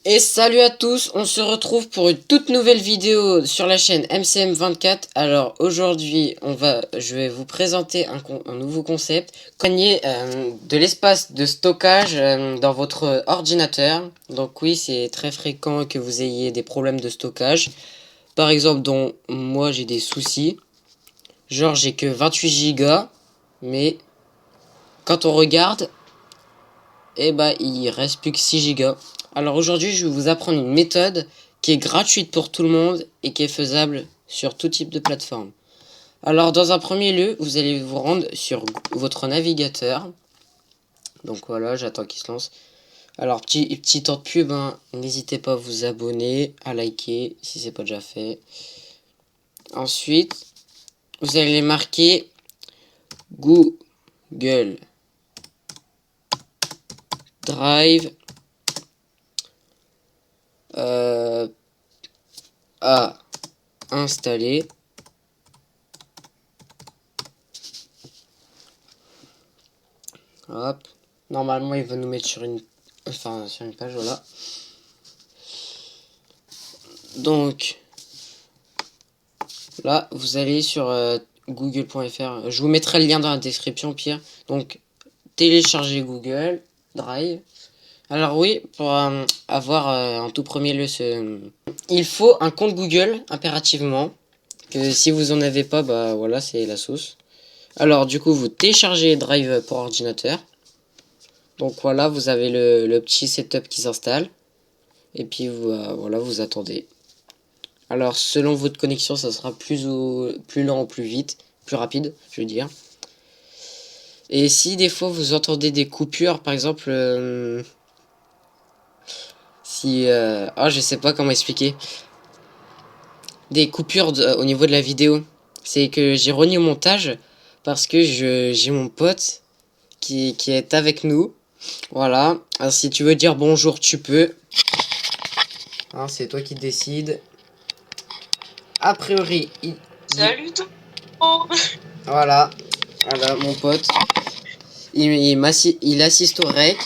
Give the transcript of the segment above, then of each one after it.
Et salut à tous, on se retrouve pour une toute nouvelle vidéo sur la chaîne MCM24. Alors aujourd'hui, je vais vous présenter un nouveau concept. Gagner de l'espace de stockage dans votre ordinateur. Donc oui, c'est très fréquent que vous ayez des problèmes de stockage. Par exemple, dont moi j'ai des soucis. Genre j'ai que 28 Go, mais quand on regarde, eh ben il reste plus que 6 Go. Alors aujourd'hui, je vais vous apprendre une méthode qui est gratuite pour tout le monde et qui est faisable sur tout type de plateforme. Alors dans un premier lieu, vous allez vous rendre sur votre navigateur. Donc voilà, j'attends qu'il se lance. Alors petit temps de pub, hein, n'hésitez pas à vous abonner, à liker si c'est pas déjà fait. Ensuite, vous allez marquer Google Drive à installer. Hop. Normalement, il va nous mettre sur une page, voilà. Donc, là, vous allez sur google.fr. Je vous mettrai le lien dans la description, pire. Donc, téléchargez Google Drive. Alors oui, pour avoir en tout premier lieu il faut un compte Google, impérativement. Que si vous en avez pas, bah voilà, c'est la sauce. Alors, du coup, vous téléchargez Drive pour ordinateur. Donc voilà, vous avez le petit setup qui s'installe. Et puis voilà, vous attendez. Alors selon votre connexion, ça sera plus lent ou plus vite, plus rapide, je veux dire. Et si des fois vous entendez des coupures, par exemple, je sais pas comment expliquer. Des coupures au niveau de la vidéo. C'est que j'ai renié au montage parce que j'ai mon pote qui est avec nous. Voilà. Alors, si tu veux dire bonjour, tu peux. Hein, c'est toi qui décides. A priori, Salut tout le monde. Voilà, mon pote. Il assiste au rec.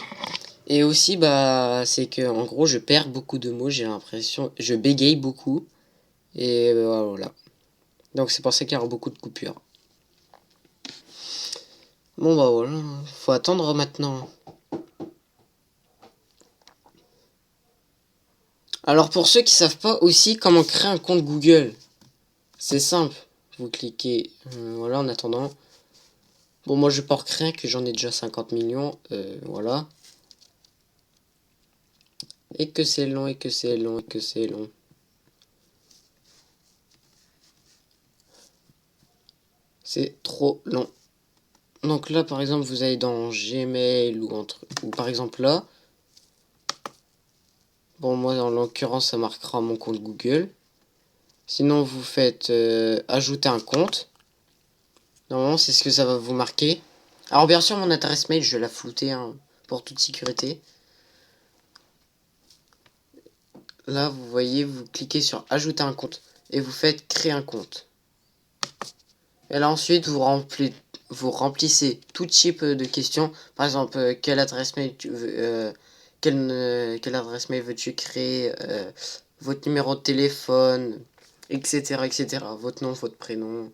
Et aussi, bah, c'est que en gros, je perds beaucoup de mots. J'ai l'impression, je bégaye beaucoup. Et voilà. Donc c'est pour ça qu'il y aura beaucoup de coupures. Bon bah voilà, faut attendre maintenant. Alors pour ceux qui savent pas aussi comment créer un compte Google, c'est simple. Vous cliquez, voilà, en attendant. Bon, moi je vais pas en créer que j'en ai déjà 50 millions, voilà. Et que c'est long, et que c'est long, et que c'est long. C'est trop long. Donc là, par exemple, vous allez dans Gmail ou par exemple là. Bon, moi, en l'occurrence, ça marquera mon compte Google. Sinon, vous faites ajouter un compte. Normalement, c'est ce que ça va vous marquer. Alors, bien sûr, mon adresse mail, je vais la flouter hein, pour toute sécurité. Là, vous voyez, vous cliquez sur ajouter un compte et vous faites créer un compte. Et là, ensuite, vous remplissez tout type de questions. Par exemple, quelle adresse mail tu veux, quelle adresse mail veux-tu créer, votre numéro de téléphone, etc., etc. Votre nom, votre prénom.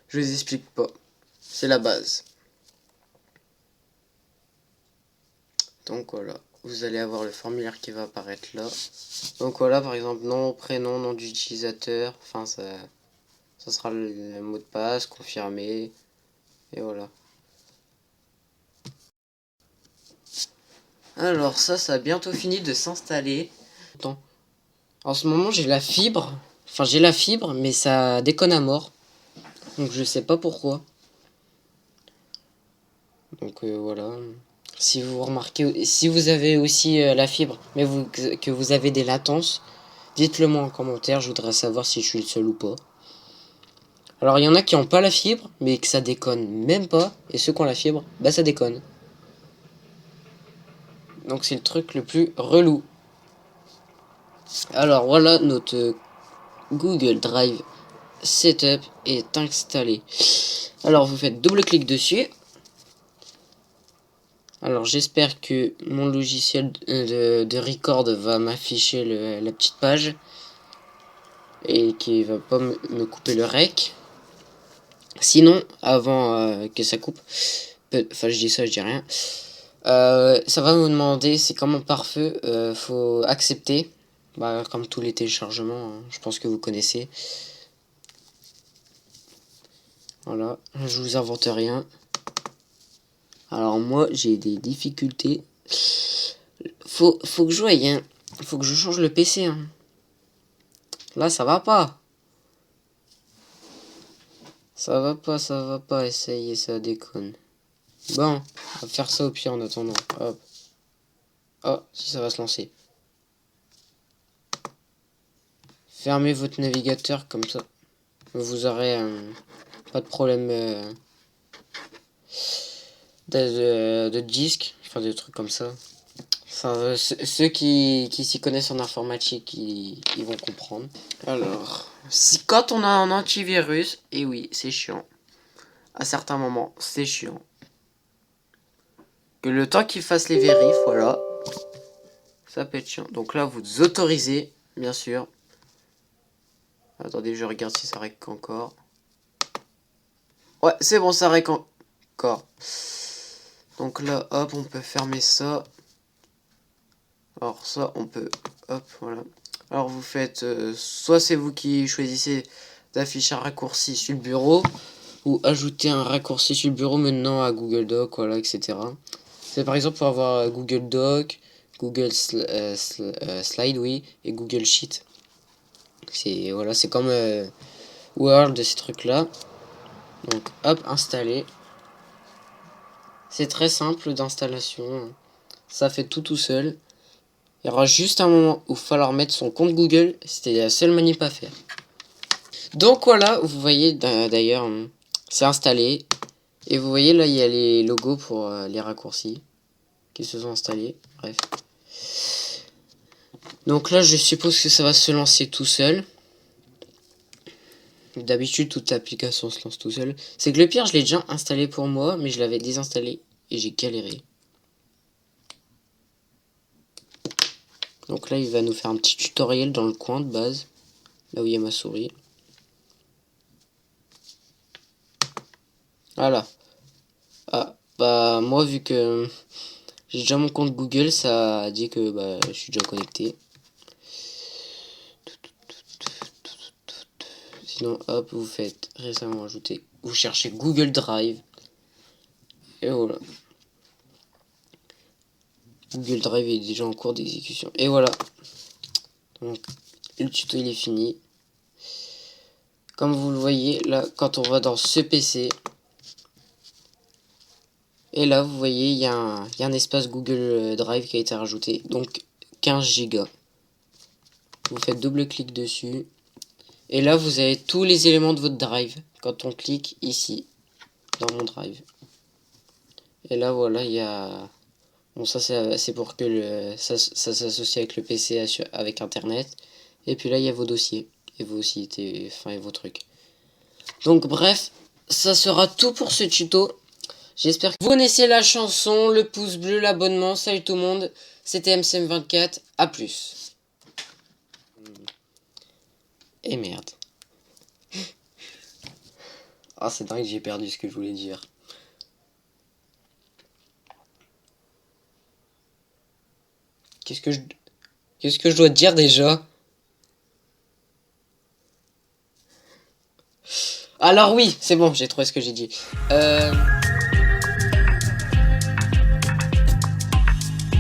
Je vous explique pas. C'est la base. Donc voilà, vous allez avoir le formulaire qui va apparaître là. Donc voilà, par exemple, nom, prénom, nom d'utilisateur. Enfin, ça sera le mot de passe, confirmé. Et voilà. Alors ça a bientôt fini de s'installer. Attends. En ce moment, j'ai la fibre. Enfin, j'ai la fibre, mais ça déconne à mort. Donc je sais pas pourquoi. Donc voilà. Si vous remarquez, si vous avez aussi la fibre, mais que vous avez des latences, dites-le moi en commentaire, je voudrais savoir si je suis le seul ou pas. Alors il y en a qui n'ont pas la fibre, mais que ça déconne même pas, et ceux qui ont la fibre, bah ça déconne. Donc c'est le truc le plus relou. Alors voilà notre Google Drive Setup est installé. Alors vous faites double clic dessus. Alors j'espère que mon logiciel de record va m'afficher la petite page et qui va pas me couper le rec. Sinon, avant que ça coupe, enfin je dis ça, je dis rien, ça va me demander, c'est comme un pare-feu, faut accepter, bah, comme tous les téléchargements, hein, je pense que vous connaissez. Voilà, je vous invente rien. Alors moi j'ai des difficultés. Faut que je voie, hein. Faut que je change le PC. Hein. Là ça va pas. Ça va pas, essayer, ça déconne. Bon, on va faire ça au pire en attendant. Hop. Oh, si ça va se lancer. Fermez votre navigateur comme ça. Vous aurez pas de problème de disque, enfin des trucs comme ça. Enfin, ceux qui s'y connaissent en informatique, ils vont comprendre. Alors, si quand on a un antivirus, et oui, c'est chiant. À certains moments, c'est chiant. Que le temps qu'il fasse les vérifs, voilà. Ça peut être chiant. Donc là, vous autorisez, bien sûr. Attendez, je regarde si ça règle encore. Ouais, c'est bon, ça règle encore. Donc là, hop, on peut fermer ça. Alors ça, on peut... Hop, voilà. Alors vous faites... soit c'est vous qui choisissez d'afficher un raccourci sur le bureau, ou ajouter un raccourci sur le bureau maintenant à Google Doc, voilà, etc. C'est par exemple pour avoir Google Doc, Google Slide, oui, et Google Sheet. C'est voilà, c'est comme Word, de ces trucs-là. Donc, hop, installer. C'est très simple d'installation. Ça fait tout seul. Il y aura juste un moment où il va falloir mettre son compte Google. C'était la seule manip à faire. Donc voilà, vous voyez d'ailleurs, c'est installé. Et vous voyez là, il y a les logos pour les raccourcis qui se sont installés. Bref. Donc là, je suppose que ça va se lancer tout seul. D'habitude, toute application se lance tout seul. C'est que le pire, je l'ai déjà installé pour moi, mais je l'avais désinstallé et j'ai galéré. Donc là, il va nous faire un petit tutoriel dans le coin de base, là où il y a ma souris. Voilà. Ah, bah moi, vu que j'ai déjà mon compte Google, ça dit que bah, je suis déjà connecté. Sinon, hop, vous faites récemment ajouté. Vous cherchez Google Drive. Et voilà. Google Drive est déjà en cours d'exécution. Et voilà. Donc, le tuto il est fini. Comme vous le voyez, là, quand on va dans ce PC, et là, vous voyez, il y a un espace Google Drive qui a été rajouté. Donc, 15 Go. Vous faites double clic dessus. Et là, vous avez tous les éléments de votre drive. Quand on clique ici, dans mon drive. Et là, voilà, il y a... Bon, ça, c'est pour que ça s'associe avec le PC, avec Internet. Et puis là, il y a vos dossiers. Et vos sites, enfin, et vos trucs. Donc, bref, ça sera tout pour ce tuto. J'espère que vous connaissez la chanson, le pouce bleu, l'abonnement. Salut tout le monde, c'était MCM24. À plus. Et merde. Ah, c'est dingue, j'ai perdu ce que je voulais dire. Qu'est-ce que je dois dire déjà? Alors oui, c'est bon, j'ai trouvé ce que j'ai dit.